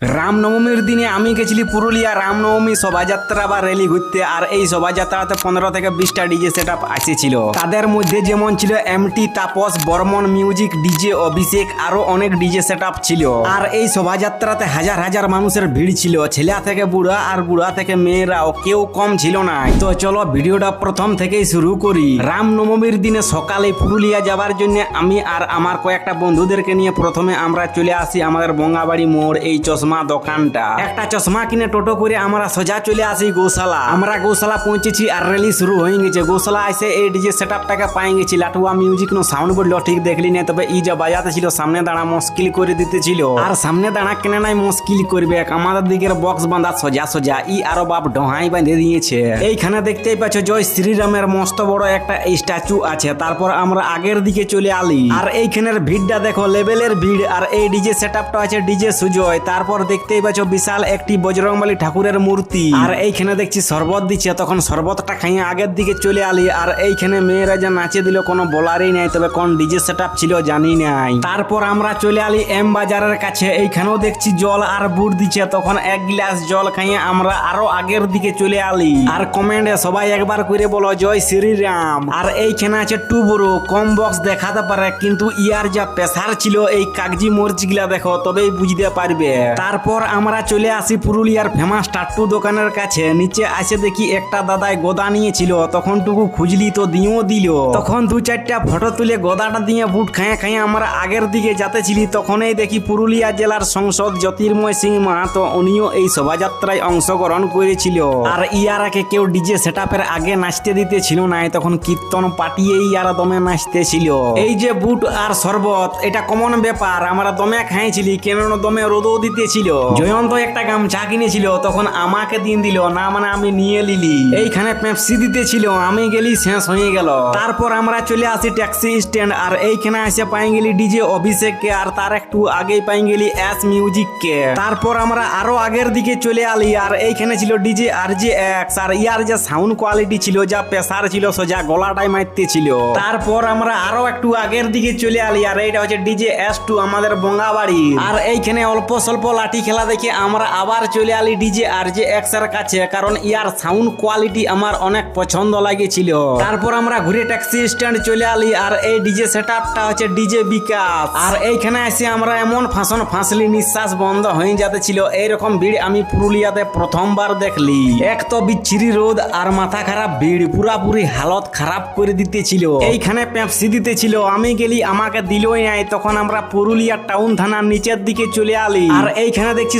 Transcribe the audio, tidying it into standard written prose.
রামনবমীর দিনে আমি গেছিলি পুরুলিয়া রামনবমী শোভাযাত্রা বা র্যালি ঘুরতে। আর এই শোভাযাত্রাতে 15 থেকে 20টা ডিজে সেট আপ আসেছিল। তাদের মধ্যে যেমন ছিল MT Tapas, Barman music, DJ Abhishek, আরো অনেক ডিজে সেট আপ ছিল। আর এই শোভাযাত্রাতে হাজার হাজার মানুষের ভিড় ছিল, ছেলে থেকে বুড়া আর বুড়া থেকে মেয়েরাও কেউ কম ছিল না। তো চলো ভিডিওটা প্রথম থেকেই শুরু করি। রামনবমীর দিনে সকালে পুরুলিয়া যাবার জন্য আমি আর আমার কয়েকটা বন্ধুদেরকে নিয়ে প্রথমে আমরা চলে আসি আমাদের বঙ্গাবাড়ি মোড় এই চশমা দোকানটা। একটা চশমা কিনে টোটো করে আমরা সোজা চলে আসি গৌশালা। আমরা গৌশালা পৌঁছেছি আর র্যালি শুরু হয়ে গেছে। গৌশালা এসে এই ডিজে সেটআপটাকে পাই গেছি। লাটুয়া মিউজিক নো সাউন্ড বোর্ড ঠিক দেখলি না, তবে ই যা বাজাতে ছিল সামনে দাঁড়া মুশকিল করে দিতেছিল। আর সামনে দাঁড়া কেনে নাই মুশকিল করবে, আমাদের দিকের বক্স বাঁধা সোজা সোজা ই আরো বাপ ঢোহাই বাঁধে দিয়েছে। এইখানে দেখতেই পাচ্ছ জয় শ্রীরামের মস্ত বড় একটা স্ট্যাচু আছে। তারপর আমরা আগের দিকে চলে আলি। আর এইখানের ভিড়টা দেখো, লেভেলের ভিড়। আর এই ডিজে সেটআপটা আছে ডিজে সুজয়। তারপর দেখতেই পাচ্ছ বিশাল একটি বজরংবলী ঠাকুরের মূর্তি। আর এইখানে দেখছি শরবত দিচ্ছে, তখন শরবতটা খাইয়ে আগের দিকে চলে আলি। আর এইখানে মেয়েরা যে নাচে দিল কোনো বলারই নাই, তবে কোন ডিজে সেটআপ ছিল জানি নাই। তারপর আমরা চলে আলি এম বাজারের কাছে। এইখানেও দেখছি জল আর বুট দিচ্ছে, তখন এক গ্লাস জল খাইয়ে আমরা আরো আগের দিকে চলে আলি। আর কমেন্টে সবাই একবার করে বলো জয় শ্রীরাম। আর এইখানে আছে টুবুরো, কম বক্স দেখাতে পারে কিন্তু ইয়ার যা প্রেসার ছিল এই কাগজি মরিচ গুলা দেখো তবেই বুঝতে পারবে। তারপর আমরা চলে আসি পুরুলিয়ার ফেমাস টাট্টু দোকানের কাছে। নিচে আসে দেখি একটা দাদাই গোদা নিয়েছিল, তখন টুকু খুঁজলি তো দিয়েও দিল। তখন দু চারটা ফটো তুলে গোদাটা দিয়ে বুট খাইয়ে খাইয়ে আমরা আগের দিকে যাতেছিলি। তখনই দেখি পুরুলিয়া জেলার সংসদ জ্যোতির্ময় সিং মাহাতো উনিও এই শোভাযাত্রায় অংশগ্রহণ করেছিল। আর ইয়ারাকে কেউ ডিজে সেটআপের আগে নাচতে দিতেছিল না, তখন কীর্তন পাটিয়েই ইয়ারা দমে নাচতেছিল। এই যে বুট আর শরবত এটা কমন ব্যাপার, আমরা দমে খাইছিলি, কেন দমে রোদও দিতেছিল। জয়ন্ত একটা গামছা কিনেছিল, তখন আমাকে দিন দিল না, মানে আমি নিয়ে লিলি। এইখানে পেপসি দিতেছিল, আমি গেলি শেষ হয়ে গেল। তারপর আমরা চলে আসি ট্যাক্সি স্ট্যান্ড। আর এইখানে এসে পাই গেলি ডিজে অভিষেককে, আর তার একটু আগেই পাই গেলি এস মিউজিককে। তারপর আমরা আরো আগের দিকে চলে আলি। আর এইখানে ছিল ডিজে আর জে এক্স। আর ইয়ার যে সাউন্ড কোয়ালিটি ছিল, যা প্রেসার ছিল, সোজা গলাটাই মারতে ছিল। তারপর আমরা আরো একটু আগের দিকে চলে আলি। আর এইটা হচ্ছে ডিজে S2 আমাদের বঙ্গাবাড়ি। আর এইখানে অল্প স্বল্প লাঠি খেলা দেখে আমরা আবার চলে আলি ডিজে আর জে এক্স এর কাছে, কারণ ইয়ার সাউন্ড কোয়ালিটি আমার অনেক পছন্দ লাগেছিল। তারপর আমরা ঘুরে ট্যাক্সি স্ট্যান্ড চলে আলি। আর এই ডিজে সেটআপটা হচ্ছে ডিজে বিকাশ। আর এইখানে এসে আমরা এমন ফাঁসলি নিঃশ্বাস বন্ধ হয়ে যেতে ছিল। এইরকম ভিড় আমি পুরুলিয়াতে প্রথমবার দেখলি। এক তো বিচ্ছিরি রোদ আর মাথা খারাপ ভিড়, পুরাপুরি হালত খারাপ করে দিতেছিল। এইখানে পেপসি দিতেছিল, আমি গেলি আমাকে দিলই নাই। তখন আমরা পুরুলিয়া টাউন থানার নিচের দিকে চলে আলি। আর এইখানে দেখছি